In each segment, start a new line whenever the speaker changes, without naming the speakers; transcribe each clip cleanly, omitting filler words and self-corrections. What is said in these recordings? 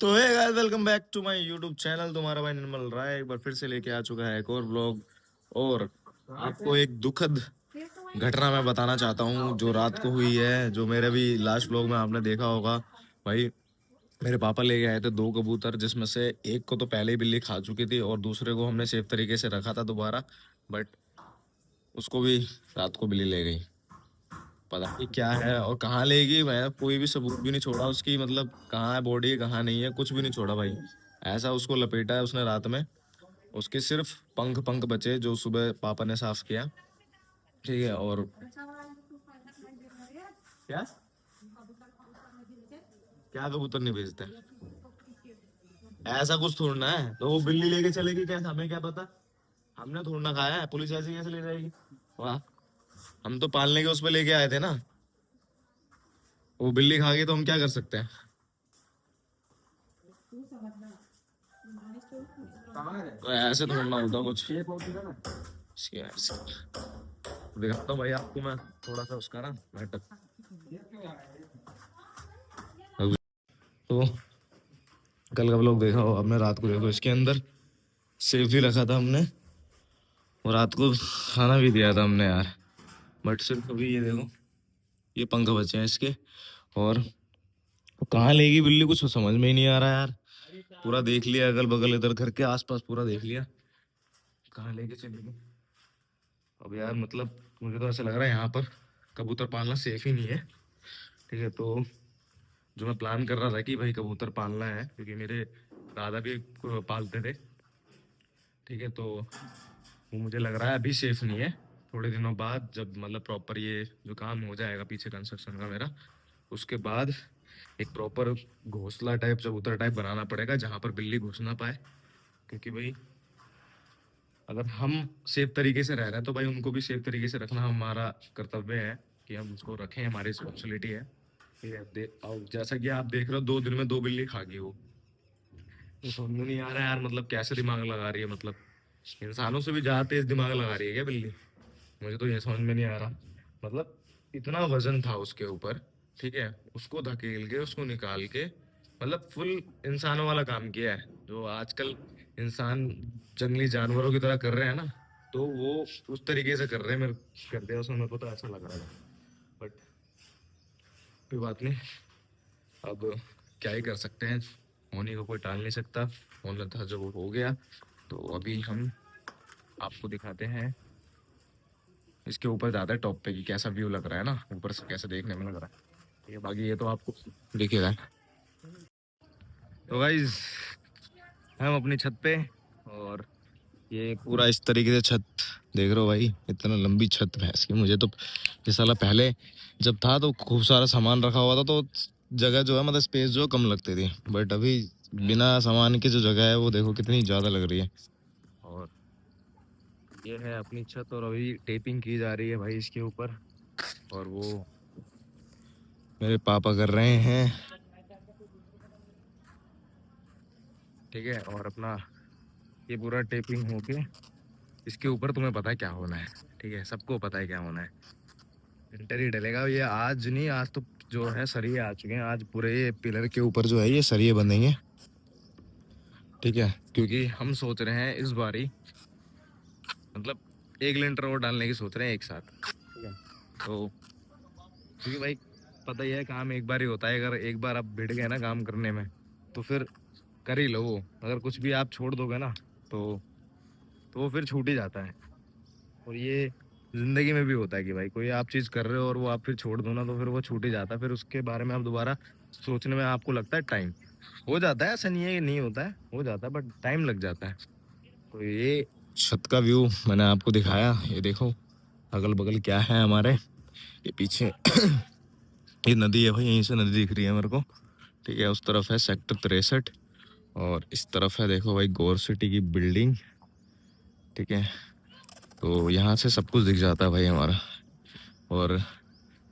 तो है guys, welcome back to my YouTube channel. तुम्हारा भाई निर्मल राय एक बार फिर से लेके आ चुका है एक और ब्लॉग। और आपको एक दुखद घटना मैं बताना चाहता हूँ जो रात को हुई है, जो मेरे भी लास्ट ब्लॉग में आपने देखा होगा। भाई, मेरे पापा लेके आए थे दो कबूतर, जिसमें से एक को तो पहले ही बिल्ली खा चुकी थी और दूसरे को हमने सेफ तरीके से रखा था दोबारा, बट उसको भी रात को बिल्ली ले गई। पता नहीं क्या है और कहाँ लेगी। मैं कोई भी सबूत भी नहीं छोड़ा उसकी, मतलब कहाँ है बॉडी, कहाँ नहीं है, कुछ भी नहीं छोड़ा भाई। ऐसा उसको लपेटा है उसने रात में। उसके सिर्फ पंख पंख बचे जो सुबह पापा ने साफ किया। ठीक है। और क्या क्या कबूतर नहीं भेजते? ऐसा कुछ थोड़ना है तो वो बिल्ली लेके चलेगी कैसे, हमें क्या पता। हमने थोड़ा खाया है, पुलिस ऐसे कैसे ले जाएगी? वाह, हम तो पालने के उस पर लेके आए थे ना। वो बिल्ली खा गई तो हम क्या कर सकते हैं? तो ऐसे थोड़ा होता कुछ। दिखाता हूँ भाई आपको मैं थोड़ा सा उसका ना नाटक। तो कल का व्लॉग देखा हो आपने, रात को देखो। इसके अंदर सेफ भी रखा था हमने और रात को खाना भी दिया था हमने यार। बट सिर्फ अभी ये देखो, ये पंख बचे हैं इसके। और वो कहाँ लेगी बिल्ली, कुछ समझ में ही नहीं आ रहा यार। पूरा देख लिया अगल बगल, इधर घर के आसपास पूरा देख लिया, कहाँ लेके चलेगी। अब यार मतलब मुझे तो ऐसा लग रहा है यहाँ पर कबूतर पालना सेफ ही नहीं है। ठीक है। तो जो मैं प्लान कर रहा था कि भाई कबूतर पालना है, क्योंकि मेरे दादा भी पालते थे। ठीक है। तो वो मुझे लग रहा है अभी सेफ नहीं है। थोड़े दिनों बाद जब मतलब प्रॉपर ये जो काम हो जाएगा पीछे कंस्ट्रक्शन का मेरा, उसके बाद एक प्रॉपर घोंसला टाइप चबूतरा टाइप बनाना पड़ेगा जहां पर बिल्ली घुस ना पाए। क्योंकि भाई अगर हम सेफ तरीके से रह रहे हैं तो भाई उनको भी सेफ तरीके से रखना हमारा कर्तव्य है, कि हम उसको रखें, हमारी रिस्पॉन्सिबिलिटी है। ठीक है। और जैसा कि आप देख रहे हो, 2 दिन में 2 बिल्ली खा गई वो। तो समझ में नहीं आ रहा है यार, मतलब कैसे दिमाग लगा रही है, मतलब इंसानों से भी ज्यादा तेज दिमाग लगा रही है क्या बिल्ली? मुझे तो ये समझ में नहीं आ रहा। मतलब इतना वजन था उसके ऊपर, ठीक है, उसको धकेल के उसको निकाल के, मतलब फुल इंसानों वाला काम किया है जो आजकल इंसान जंगली जानवरों की तरह कर रहे हैं ना। तो वो उस तरीके से कर रहे हैं, मेरे कर दिया उसने, मेरे को तो ऐसा लग रहा था। बट कोई बात नहीं, अब क्या ही कर सकते हैं। होने को कोई टाल नहीं सकता, होना था जो वो हो गया। तो अभी हम आपको दिखाते हैं इसके ऊपर ज्यादा टॉप पे कि कैसा व्यू लग रहा है ना, ऊपर से कैसे देखने में लग रहा है। ठीक है, बाकी ये तो आपको दिखेगा। तो गाइज, हम अपनी छत पे, और ये पूरा इस तरीके से छत देख रहे हो भाई, इतना लंबी छत भैंस की। मुझे तो ये साला पहले जब था तो खूब सारा सामान रखा हुआ था, तो जगह जो है मतलब स्पेस जो है कम लगती थी। बट अभी बिना सामान की जो जगह है वो देखो कितनी ज्यादा लग रही है। और ये है अपनी छत, और अभी टेपिंग की जा रही है भाई इसके ऊपर। और वो मेरे पापा कर रहे हैं। ठीक है। और अपना ये पूरा टेपिंग होके इसके ऊपर तुम्हें पता है क्या होना है। ठीक है, सबको पता है क्या होना है। इंटर ही डलेगा ये, आज नहीं, आज तो जो है सरिये आ चुके हैं। आज पूरे ये पिलर के ऊपर जो है ये सरिये बंधेंगे। ठीक है, क्योंकि हम सोच रहे हैं इस बारी, मतलब 1 लिंटर और डालने की सोच रहे हैं एक साथ। ठीक है। तो क्योंकि भाई पता ही है, काम एक बार ही होता है। अगर एक बार आप भिड़ गए ना काम करने में, तो फिर कर ही लो वो। अगर कुछ भी आप छोड़ दोगे ना, तो तो वो फिर छूट ही जाता है। और ये जिंदगी में भी होता है कि भाई कोई आप चीज कर रहे हो और वो आप फिर छोड़ दो ना, तो फिर वो छूट ही जाता है। फिर उसके बारे में आप दोबारा सोचने में आपको लगता है टाइम हो जाता है। ऐसा नहीं है कि नहीं होता है, हो जाता है, बट टाइम लग जाता है। तो ये छत का व्यू मैंने आपको दिखाया। ये देखो अगल बगल क्या है हमारे, ये पीछे ये नदी है भाई, यहीं से नदी दिख रही है मेरे को। ठीक है। उस तरफ है सेक्टर 63, और इस तरफ है देखो भाई गौर सिटी की बिल्डिंग। ठीक है। तो यहाँ से सब कुछ दिख जाता है भाई हमारा। और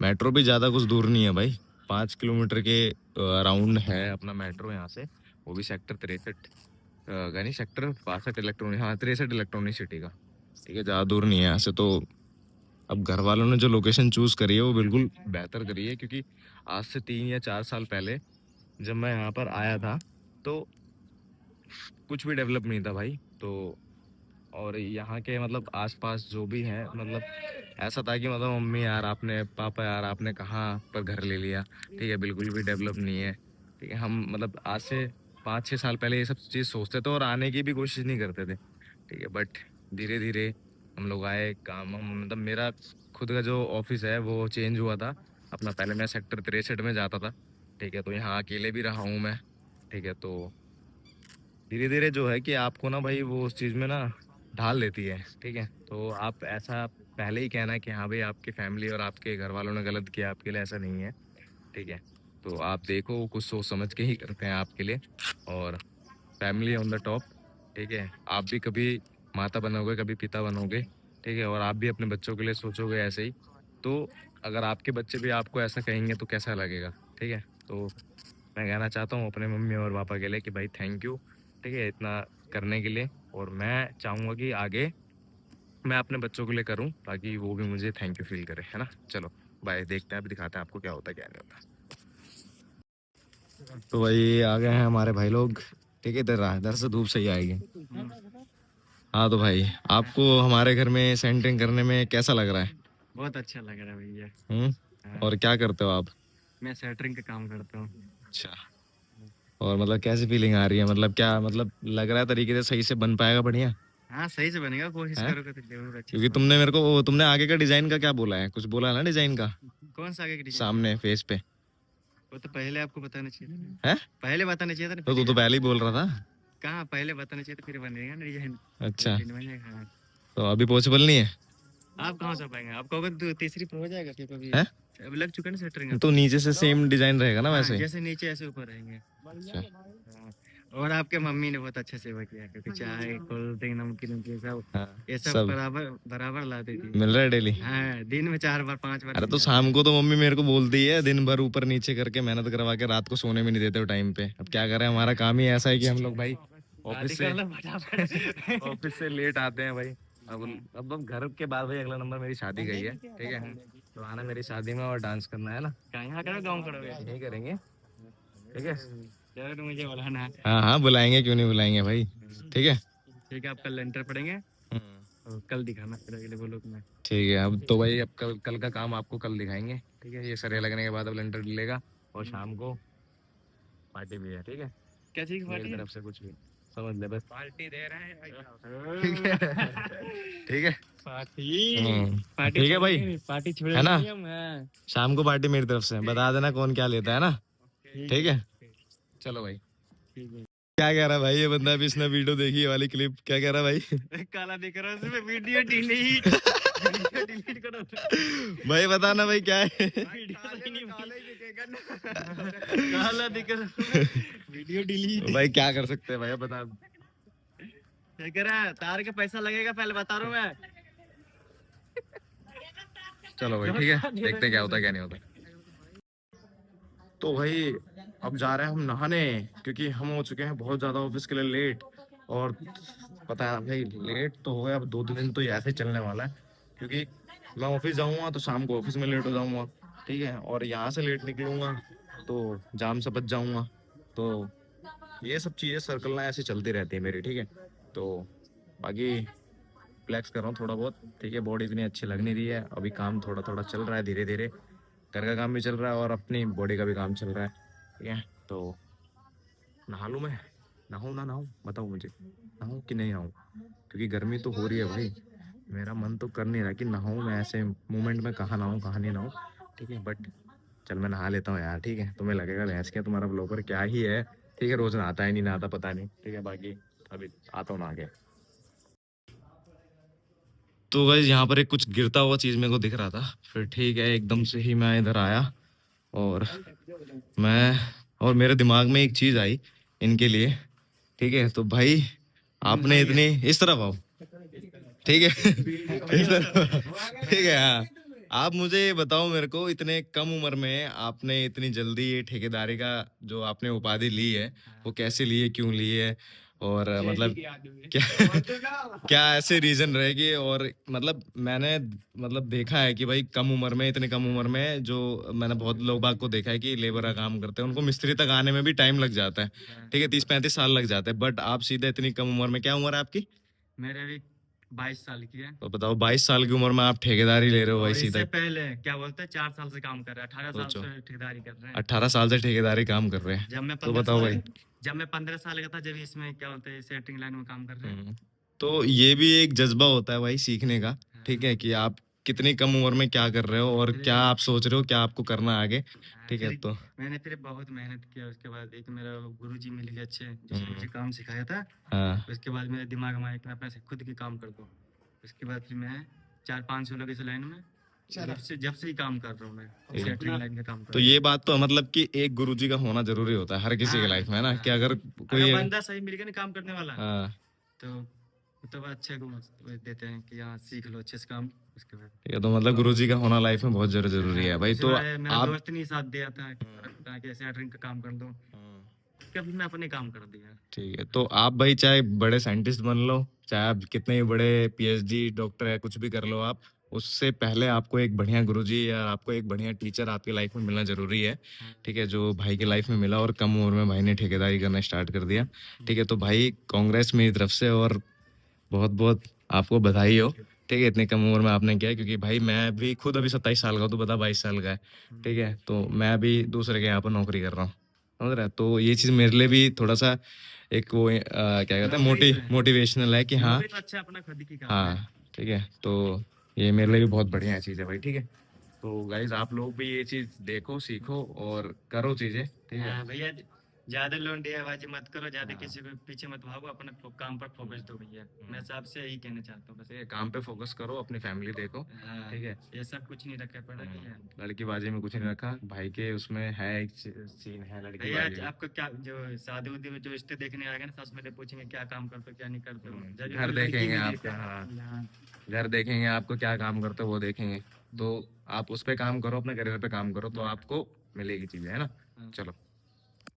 मेट्रो भी ज़्यादा कुछ दूर नहीं है भाई, 5 किलोमीटर के अराउंड है अपना मेट्रो यहाँ से। वो भी सेक्टर 63 का नहीं, सेक्टर 62 इलेक्ट्रॉनिक, हाँ 63 इलेक्ट्रॉनिक सिटी का। ठीक है, ज़्यादा दूर नहीं है यहाँ से। तो अब घर वालों ने जो लोकेशन चूज करी है वो बिल्कुल बेहतर करी है, क्योंकि आज से 3 या 4 साल पहले जब मैं यहाँ पर आया था, तो कुछ भी डेवलप नहीं था भाई। तो और यहाँ के मतलब आसपास जो भी है मतलब ऐसा था कि मतलब मम्मी यार आपने, पापा यार आपने कहाँ पर घर ले लिया, ठीक है, बिल्कुल भी डेवलप नहीं है, ठीक है। हम मतलब आज से 5-6 साल पहले ये सब चीज़ सोचते थे और आने की भी कोशिश नहीं करते थे, ठीक है। बट धीरे धीरे हम लोग आए, काम मतलब मेरा खुद का जो ऑफिस है वो चेंज हुआ था अपना। पहले मैं सेक्टर 63 में जाता था, ठीक है, तो यहाँ अकेले भी रहा हूँ मैं, ठीक है। तो धीरे धीरे जो है कि आपको ना भाई वो उस चीज़ में ना ढाल लेती है, ठीक है। तो आप ऐसा पहले ही कहना कि हाँ भाई आपकी फैमिली और आपके घर वालों ने गलत किया आपके लिए, ऐसा नहीं है, ठीक है। तो आप देखो वो कुछ सोच समझ के ही करते हैं आपके लिए, और फैमिली ऑन द टॉप, ठीक है। आप भी कभी माता बनोगे कभी पिता बनोगे, ठीक है, और आप भी अपने बच्चों के लिए सोचोगे ऐसे ही। तो अगर आपके बच्चे भी आपको ऐसा कहेंगे तो कैसा लगेगा, ठीक है। तो मैं कहना चाहता हूँ अपने मम्मी और पापा के लिए कि भाई थैंक यू, ठीक है, इतना करने के लिए। और मैं चाहूँगा कि आगे मैं अपने बच्चों के लिए करूँ ताकि वो भी मुझे थैंक यू फील करे, है ना। चलो बाय, देखते हैं अभी दिखाते हैं आपको क्या होता है क्या नहीं होता। तो भाई आ गए हैं हमारे भाई लोग, ठीक है। इधर से धूप सही आएगी। हाँ तो भाई आपको हमारे घर में सेंटरिंग करने में कैसा लग रहा है?
बहुत अच्छा लग रहा है भैया। हाँ,
और क्या करते हो आप?
मैं सेटरिंग का काम करता हूँ।
अच्छा। और मतलब कैसी फीलिंग आ रही है, मतलब क्या मतलब लग रहा है तरीके से सही से बन पाएगा बढ़िया
हाँ, सही से बनेगा, कोशिश
है?
करोगे तो जरूर अच्छे
क्योंकि
से
तुमने
बनेगा।
मेरे को तुमने आगे का डिजाइन का क्या बोला है, कुछ बोला है ना डिजाइन का
कौन सा आगे का डिजाइन?
सामने फेस पे
वो तो पहले आपको बताना चाहिए था।
है?
पहले बताना चाहिए था ना,
तो
फिर
तू तो
डिजाइन।
पहले ही बोल रहा था।
कहाँ पहले बताना चाहिए था, फिर बनेगा ना डिजाइन।
अच्छा,
फिर बनेगा, हाँ।
तो अभी पॉसिबल नहीं है?
आप कहाँ से पाएंगे? आप कहोगे तो तीसरी पर हो जाएगा फिर कभी।
है
अब लग चुका है ना सेटरिंग
तो
आपका।
नीचे से सेम डिजाइन रहेगा ना
हाँ,
वैसे?
जैसे नीचे ऐसे ऊपर रहेंगे।
अच्छा।
हाँ, और आपके मम्मी ने बहुत अच्छे सेवा किया, क्योंकि चाय कोल्ड ड्रिंक नमकीन वमकीन सब
हाँ
ये सब
सब
बराबर बराबर ला देती
मिल
थी।
रहा है डेली?
हाँ, दिन में 4 बार 5 बार
अरे तो
खिलाते
शाम
हैं।
को तो मम्मी मेरे को बोलती है दिन भर ऊपर नीचे करके मेहनत करवा के रात को सोने भी नहीं देते हो टाइम पे। अब क्या करें, हमारा काम ही ऐसा है कि हम लोग भाई
शादी
ऑफिस से
कर लो फटाफट।
ऑफिस से लेट आते हैं भाई। अब घर के बाद भाई अगला नंबर मेरी शादी गई है, ठीक है। तो आना मेरी शादी में और डांस करना है ना,
कहाँ यहाँ करो, गाँव करोगे?
यही करेंगे, ठीक है।
जरूर मुझे बुलाना है।
हाँ हाँ बुलाएंगे, क्यों नहीं बुलाएंगे भाई, ठीक है।
ठीक है, आप कल लेंटर पड़ेंगे और कल दिखाना फिर अगले वो लोग में।
ठीक है। अब तो भाई अब कल कल का काम आपको कल दिखाएंगे, ठीक है। ये सरिया लगने के बाद अब लेंटर डलेगा और शाम को पार्टी भी है, ठीक है।
क्या चीज की
मेरी
पार्टी है?
तरफ से कुछ भी समझ ले बस,
पार्टी दे रहे हैं भाई
ठीक है।
साहब।
ठीक है।
पार्टी पार्टी
ठीक है भाई,
छोड़ेंगे नहीं, पार्टी
है
छोड़ेंगे
ना।
नहीं हम। हाँ,
शाम को पार्टी मेरी तरफ से, बता देना कौन क्या लेता है ना,
ठीक
ठीक
है।
है। चलो भाई।
ठीक है।
क्या कह रहा है भाई ये बंदा, अभी इसने वीडियो देखी ये वाली क्लिप, क्या कह रहा है भाई?
काला दिख रहा है उसमें, वीडियो डिलीट। वीडियो डिलीट करो।
भाई बताना भाई क्या है?
वीडियो सही नहीं काला दिख रहा है, वीडियो डिलीट।
भाई क्या कर सकते हैं भाई, अब बता।
क्या कह रहा है? तार का पैसा लगेगा, पहले बता रहा हूँ मैं।
चलो भाई ठीक है, देखते हैं क्या होता है क्या नहीं होता। तो भाई अब जा रहे हैं हम नहाने, क्योंकि हम हो चुके हैं बहुत ज्यादा ऑफिस के लिए लेट। और पता है भाई लेट तो हो गया, अब 2 दिन तो ये ऐसे ही चलने वाला है, क्योंकि मैं ऑफिस जाऊंगा तो शाम को ऑफिस में लेट हो जाऊंगा, ठीक है। और यहाँ से लेट निकलूंगा तो जाम से बच जाऊंगा। तो ये सब चीजें सर्कल ना ऐसे चलती रहती है मेरी, ठीक है। तो बाकी फ्लैक्स कर रहा हूँ थोड़ा बहुत, ठीक है। बॉडी इतनी अच्छी लग नहीं रही है, अभी काम थोड़ा थोड़ा चल रहा है धीरे धीरे, घर का काम भी चल रहा है और अपनी बॉडी का भी काम चल रहा है, ठीक है। तो नहा लूँ मैं, नहाऊँ ना नहाऊँ बताओ मुझे, नहाऊँ कि नहीं नहाऊँ? क्योंकि गर्मी तो हो रही है भाई, मेरा मन तो कर नहीं रहा कि नहाऊँ मैं ऐसे मोमेंट में, कहाँ नहाऊँ कहाँ नहीं नहाऊँ, ठीक है। बट चल मैं नहा लेता हूँ यार, ठीक है। तुम्हें लगेगा भैंस क्या तुम्हारा ब्लॉगर क्या ही है, ठीक है, रोज नहाता है नहीं नहाता पता नहीं, ठीक है। बाकी अभी आता हूँ नहा के। तो गाइस यहाँ पर एक कुछ गिरता हुआ चीज मेरे को दिख रहा था, फिर ठीक है एकदम से ही मैं इधर आया और मैं, और मेरे दिमाग में एक चीज आई इनके लिए, ठीक है। तो भाई आपने इतनी इस तरफ आओ, ठीक है। इस तरफ ठीक है, हाँ। आप मुझे ये बताओ, मेरे को इतने कम उम्र में आपने इतनी जल्दी ये ठेकेदारी का जो आपने उपाधि ली है वो कैसे ली है, क्यों ली है? और मतलब क्या क्या ऐसे रीजन रहेगी, और मतलब मैंने मतलब देखा है कि भाई कम उम्र में, इतनी कम उम्र में, जो मैंने बहुत लोग बाग को देखा है कि लेबर का काम करते हैं, उनको मिस्त्री तक आने में भी टाइम लग जाता है, ठीक है, 30-35 साल लग जाते हैं, बट आप सीधे इतनी कम उम्र में, क्या उम्र है आपकी?
मेरे अभी 22 साल की है।
तो बताओ 22 साल की उम्र में आप ठेकेदारी ले रहे हो भाई
और
सीधा।
इससे पहले क्या बोलते हैं 4 साल से काम कर रहे हैं, 18 साल
सोचो,
से ठेकेदारी कर रहे हैं।
18 साल से ठेकेदारी काम कर रहे हैं,
जब मैं
तो
15
बताओ
साल
भाई।
जब मैं 15 साल का था, जब इसमें क्या बोलते हैं सेटरिंग लाइन में काम कर रहे हैं।
तो ये भी एक जज्बा होता है भाई सीखने का, ठीक है, कि आप कितनी कम उम्र में क्या कर रहे हो और
फिर-
क्या आप सोच रहे हो, क्या आपको करना है आगे, ठीक है।
फिर
तो
मैंने फिर बहुत मेहनत किया, उसके बाद एक मेरा गुरुजी मिल गए अच्छे, जिसने मुझे काम सिखाया था।
हाँ,
उसके बाद मेरे दिमाग में आया कि मैं अपने से खुद की काम कर दूं। उसके बाद फिर मैं 4-5 लोग इस लाइन में जब से ही काम कर रहा हूँ, मैं सेटरिंग लाइन का काम कर
तो
रहा
ये बात तो मतलब कि एक गुरुजी का होना जरूरी होता है हर किसी के लाइफ में, है ना, कि अगर
हूँ।
कोई
अगर बंदा सही मिल गया ना काम करने वाला,
हाँ,
तो अच्छे को देते हैं कि हाँ सीख लो अच्छे से काम। उसके बाद
ठीक है, तो मतलब गुरुजी का होना लाइफ में बहुत जरूरी है भाई। तो
मेरा
आप
दोस्त नहीं साथ दिया था कि सेटरिंग का काम कर दो, कभी मैं अपने काम कर दिया।
ठीक है, तो आप भाई चाहे बड़े साइंटिस्ट बन लो, चाहे आप कितने ही बड़े पीएचडी डॉक्टर या कुछ भी कर लो आप, उससे पहले आपको एक बढ़िया गुरुजी या आपको एक बढ़िया टीचर आपकी लाइफ में मिलना जरूरी है, ठीक है, जो भाई की लाइफ में मिला और कम उम्र में भाई ने ठेकेदारी करना स्टार्ट कर दिया, ठीक है। तो भाई कांग्रेस मेरी तरफ से, और बहुत बहुत आपको बधाई हो, ठीक है, इतनी कम उम्र में आपने किया, क्योंकि भाई मैं भी खुद अभी 27 साल का हूँ, तो बता 22 साल का है, ठीक है, तो मैं अभी दूसरे के यहाँ पर नौकरी कर रहा हूँ, समझ रहा है, तो ये चीज़ मेरे लिए भी थोड़ा सा एक वो क्या कहते हैं मोटिवेशनल है कि हाँ,
नौकरी तो अच्छा अपना खुद की काम है।
हाँ, ठीक है, तो ये मेरे लिए भी बहुत बढ़िया चीज़ है भाई, ठीक है। तो गाइज आप लोग भी ये चीज़ देखो, सीखो और करो चीज़ें, ठीक है।
हाँ भैया, ज्यादा लोंडियाबाजी मत करो, ज्यादा किसी के पीछे मत भागो, अपने काम पर फोकस दो भैया। मैं आपसे यही कहना चाहता हूँ बस।
ठीक है, काम पे फोकस करो, अपनी फैमिली देखो,
हाँ,
ठीक है।
ये सब कुछ नहीं रखा पड़ा भैया।
लड़कीबाजी में कुछ नहीं रखा भाई के, उसमें है एक सीन है
भैया
लड़कीबाजी में।
आपको क्या, जो शादी उदी में जो रिश्ते देखने आएंगे ना, सास मेरे पूछेंगे क्या काम करते हो क्या नहीं करते हो, जब
घर
लड़की
देखेंगे
मिली
आपका, हाँ,
हाँ।
घर देखेंगे आपको, क्या काम करते हो वो देखेंगे, तो आप उस पे काम करो, अपने करियर पे काम करो, तो आपको मिलेगी चीजें, है ना। चलो।